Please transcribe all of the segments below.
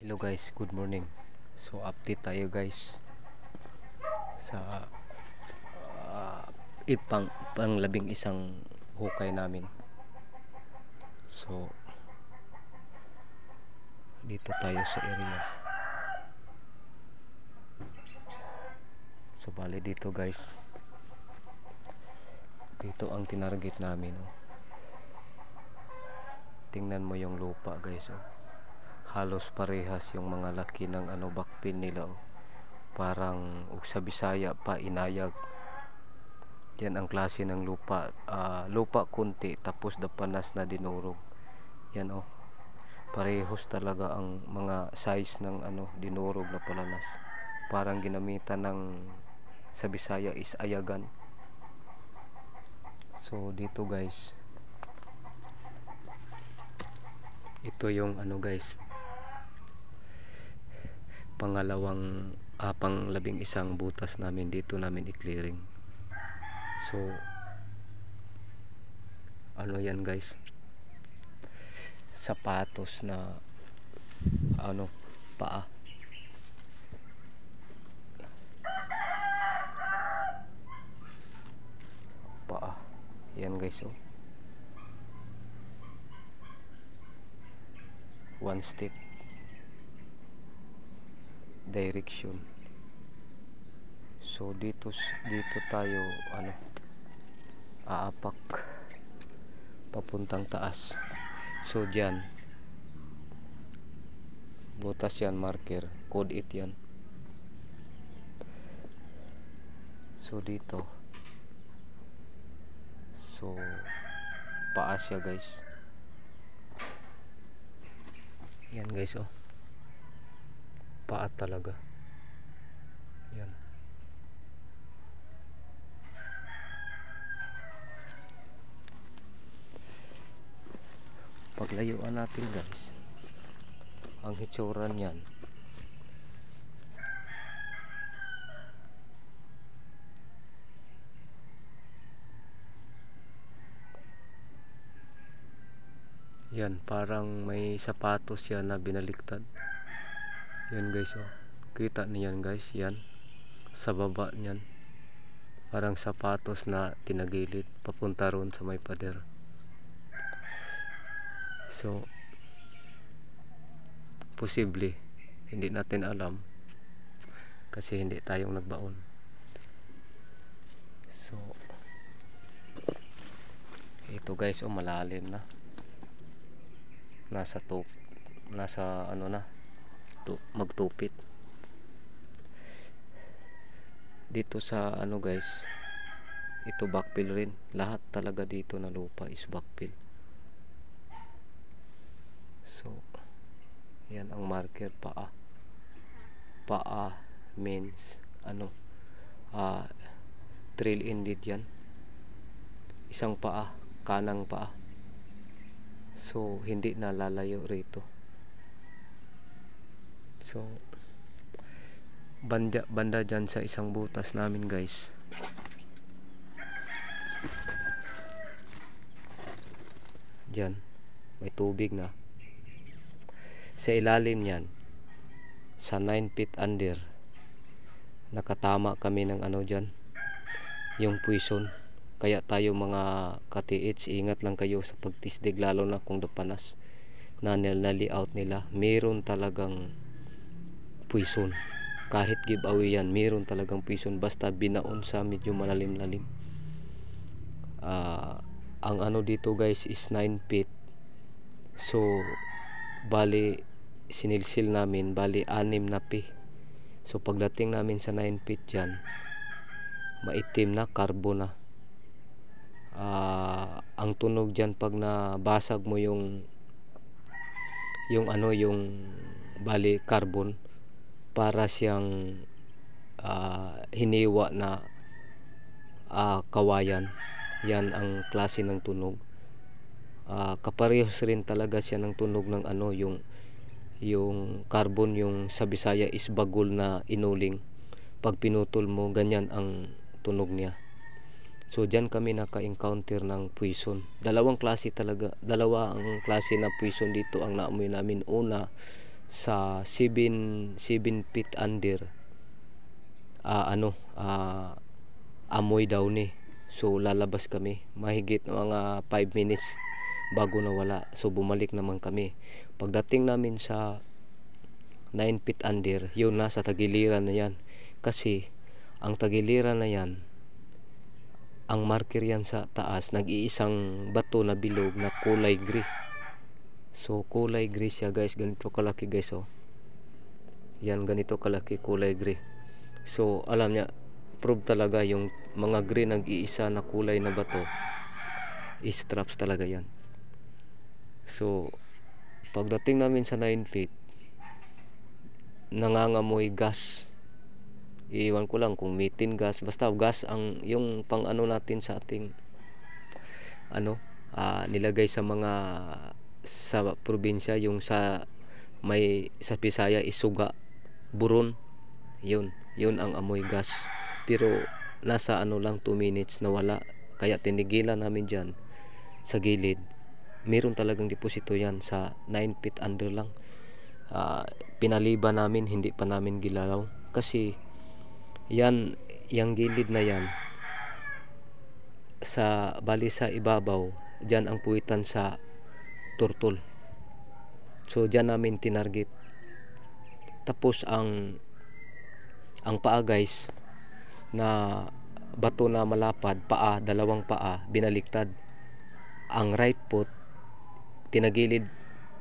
Hello guys, good morning. So update tayo guys sa panglabing isang hukay namin. So dito tayo sa area. So bali dito guys. Dito ang tinarget namin. Tingnan mo yung lupa guys. Halos parehas yung mga laki ng backpin nila. Parang sa Bisaya pa inayag. Yan ang klase ng lupa. Lupa kunti tapos dapanas na dinurog. Yan parehos talaga ang mga size ng dinurog na palanas. Parang ginamitan ng sa Bisaya is ayagan. So dito guys, ito yung guys, panglabing isang butas namin. Dito namin i-clearing. So yan guys, sapatos na paa. Yan guys, one step direction. So dito tayo aapak papuntang taas. So dyan butas yan, marker, code 8 yan. So dito, so paa siya guys. Yan guys, paa talaga yan. Paglayuan natin guys, ang hitsura niyan, yan parang may sapatos yan na binaliktad. Yan guys, kita niyan guys, yan sa baba niyan parang sapatos na tinagilid papunta ron sa may pader. So posible, hindi natin alam kasi hindi tayong nagbaon. So ito guys, malalim na, nasa magtupit dito sa guys. Ito backfill rin, lahat talaga dito na lupa is backfill. So yan ang marker, paa means trail ended yan, isang paa, kanang paa. So hindi na lalayo rito. So banda dyan sa isang butas namin guys, dyan may tubig na. Sa ilalim yan, sa 9 feet under, nakatama kami ng dyan, yung poison. Kaya tayo mga ka-TH, ingat lang kayo sa pagtisdig, lalo na kung dapanas na layout nila. Meron talagang poison. Kahit giveaway yan, meron talagang poison basta binaon sa medyo malalim-lalim. Ang dito guys is 9 feet. So bali sinilsil namin, bali 6 na pi. So pagdating namin sa 9 feet dyan, maitim na, carbon na. Ang tunog dyan pag nabasag mo yung bali carbon, para siyang hiniwa na kawayan. Yan ang klase ng tunog. Kaparehos rin talaga siya ng tunog ng yung carbon, yung sa Bisaya is bagol na inuling. Pag pinutol mo, ganyan ang tunog niya. So dyan kami naka-encounter ng poison. Dalawa ang klase na poison dito ang naamoy namin. Una sa 7 feet under amoy daw ni. So lalabas kami mahigit mga 5 minutes bago nawala. So bumalik naman kami. Pagdating namin sa 9 feet under, yun nasa tagiliran na yan. Kasi ang tagiliran na yan, ang marker yan sa taas, nag-iisang bato na bilog na kulay gray. So kulay gray siya guys, ganito kalaki guys oh. Yan, ganito kalaki, kulay gray. So alam niya, prove talaga yung mga gray nag-iisa na kulay na bato is traps talaga yan. So pagdating namin sa 9 feet, nangangamoy gas. Iwan ko lang kung methane gas, basta gas ang yung pang ano natin sa ating nilagay sa mga sa probinsya, yung sa may sa Bisaya isuga, buron. Yun ang amoy gas. Pero nasa lang 2 minutes nawala. Kaya tinigilan namin diyan sa gilid. Meron talagang deposito yan sa 9 feet under lang. Pinaliba namin, hindi pa namin gilalaw kasi yan, yung gilid na yan sa bali sa ibabaw, dyan ang puwitan sa turtle. So dyan namin tinarget. Tapos ang paa guys, na bato na malapad, dalawang paa binaliktad. Ang right foot tinagilid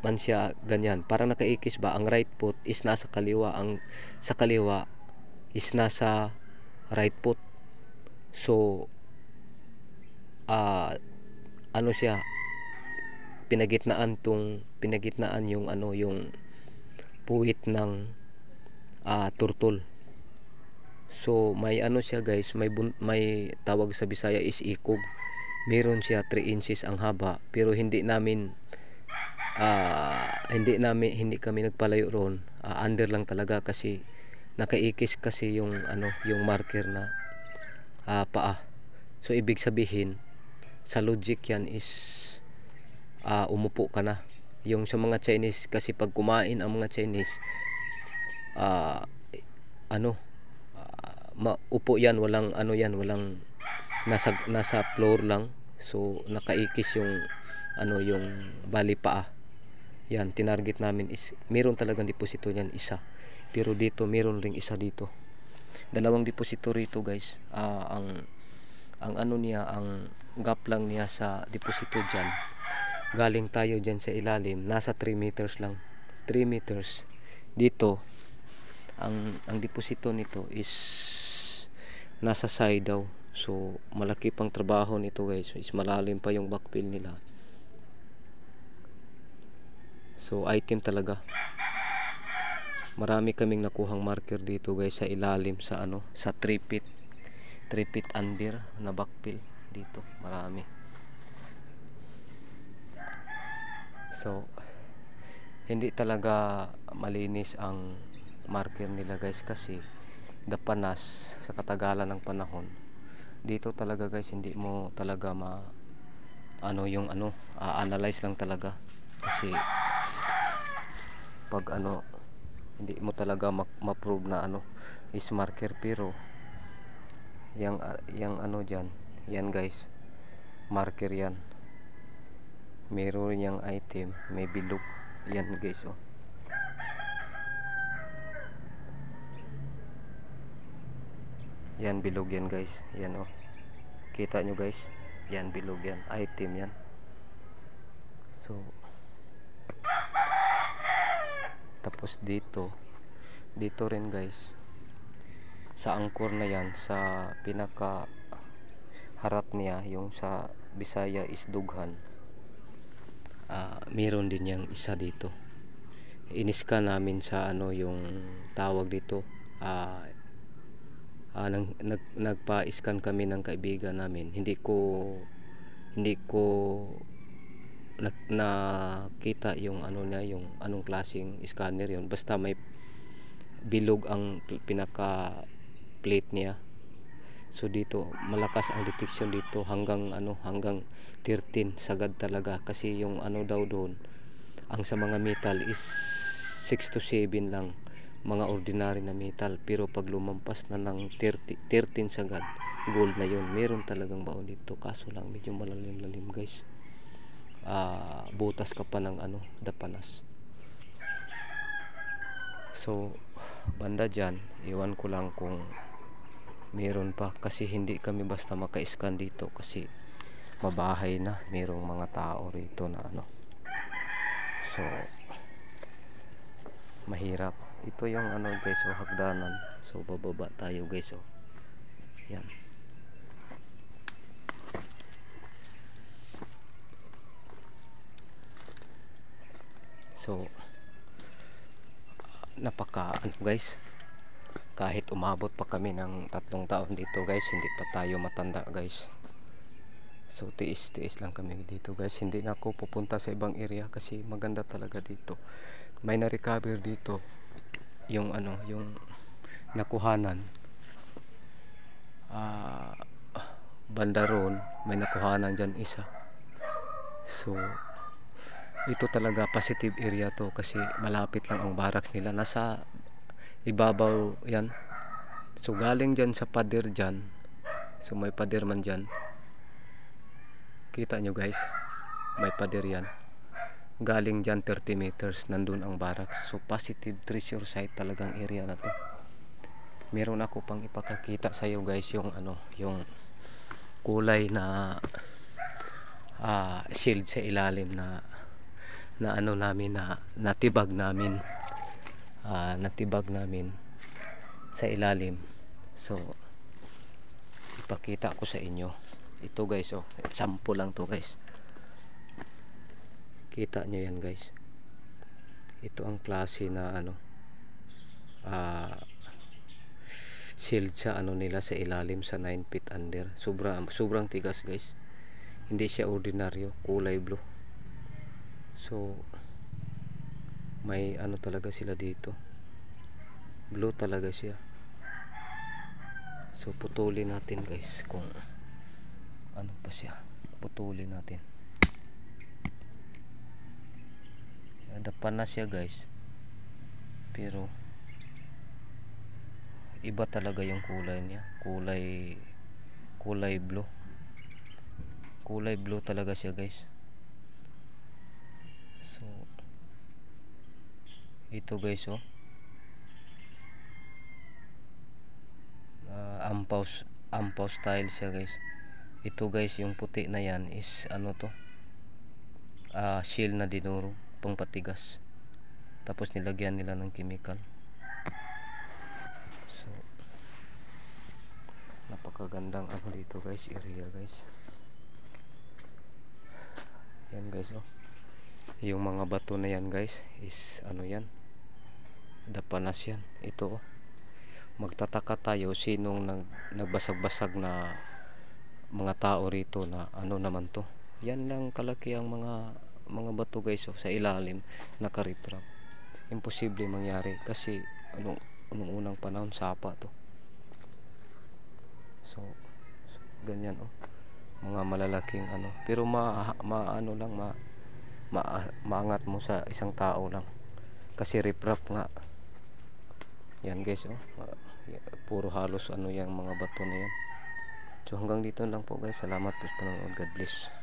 man siya ganyan, parang nakaikis ba. Ang right foot is nasa kaliwa, ang sa kaliwa is nasa right foot. So siya, pinagitnaan yung yung puwit ng turtle. So may siya guys, may tawag sa Bisaya is ikog. Meron siya 3 inches ang haba, pero hindi kami nagpalayo roon. Under lang talaga kasi nakaikis kasi yung yung marker na paa. So ibig sabihin sa logic yan is umupo ka na. Yung sa mga Chinese kasi pag kumain ang mga Chinese upo yan, walang walang nasa floor lang. So nakaikis yung yung bali paa. Yan, tinarget namin is meron talagang deposito niyan isa. Pero dito meron ring isa dito. Dalawang deposito rito guys. Ang niya, ang gap lang niya sa deposito diyan. Galing tayo diyan sa ilalim, nasa 3 meters lang. 3 meters. Dito ang deposito nito is nasa side daw. So malaki pang trabaho nito guys. Is malalim pa yung backfill nila. So item talaga. Marami kaming nakuhang marker dito guys sa ilalim sa sa 3 feet under na backfill dito. Marami. So hindi talaga malinis ang marker nila guys kasi dapanas sa katagalan ng panahon. Dito talaga guys hindi mo talaga analyze lang talaga kasi pag hindi mo talaga ma-prove na is marker. Pero yang dyan, yan guys, marker yan. Meron yang item, may bilog yan guys oh. Yan bilog yan guys, yan oh. Kita nyo guys, yan bilog yan, item yan. So tapos dito rin guys sa angkor na yan, sa pinaka harap niya, yung sa Bisaya is dughan. Meron din yang isa dito. Iniska namin sa yung tawag dito, nagpa-scan kami ng kaibigan namin. Hindi ko nakita yung niya, yung anong klaseng scanner yon. Basta may bilog ang pinaka plate niya. So dito malakas ang detection dito hanggang 13 sagad talaga kasi yung daw doon ang sa mga metal is 6 to 7 lang mga ordinary na metal, pero pag lumampas na ng 13 sagad, gold na yun. Meron talagang baon dito, kaso lang medyo malalim-lalim guys. Butas ka pa ng dapanas. So banda dyan, iwan ko lang kung meron pa, kasi hindi kami basta maka-scan dito kasi mabahay na, merong mga tao rito na so mahirap. Ito yung guys, hagdanan. So bababa tayo guys. Yan. So napaka guys, kahit umabot pa kami ng 3 taon dito guys, hindi pa tayo matanda guys. So tiis lang kami dito guys. Hindi na ako pupunta sa ibang area kasi maganda talaga dito. May na-recover dito yung yung nakuhanan. Banda ron, may nakuhanan dyan isa. So ito talaga positive area to kasi malapit lang ang barracks nila, nasa ibabaw yan. So galing dyan sa pader dyan, so may pader man dyan, kita nyo guys, may pader yan. Galing dyan 30 meters nandun ang barracks. So positive treasure site talagang area na to. Meron ako pang ipakakita sa iyo guys, yung yung kulay na shield sa ilalim na namin, natibag namin sa ilalim. So ipakita ko sa inyo ito guys. Sample lang to guys. Kita nyo yan guys, ito ang klase na shield sa nila sa ilalim sa 9 feet under. Sobrang tigas guys, hindi siya ordinaryo, kulay blue. So may talaga sila dito, blue talaga siya. So putulin natin guys kung pa siya, putulin natin. Dapan na siya guys, pero iba talaga yung kulay niya, kulay blue talaga siya guys. So ito guys, ampaw style siya guys. Ito guys, yung puti na yan is shield na dinuro pang patigas, tapos nilagyan nila ng chemical. So napakagandang dito guys, area guys. Yan guys, yung mga bato na yan guys is yan, dapanas yan. Ito magtataka tayo sinong nagbasag-basag na mga tao rito na naman to. Yan lang kalaki ang mga bato guys, sa ilalim nakariprap. Imposible mangyari kasi anong unang panahon sapa to. So ganyan mga malalaking pero maangat mo sa isang tao lang kasi riprap nga yan guys. Puro halos yung mga bato na yan. So hanggang dito lang po guys, salamat po sa panonood, God bless.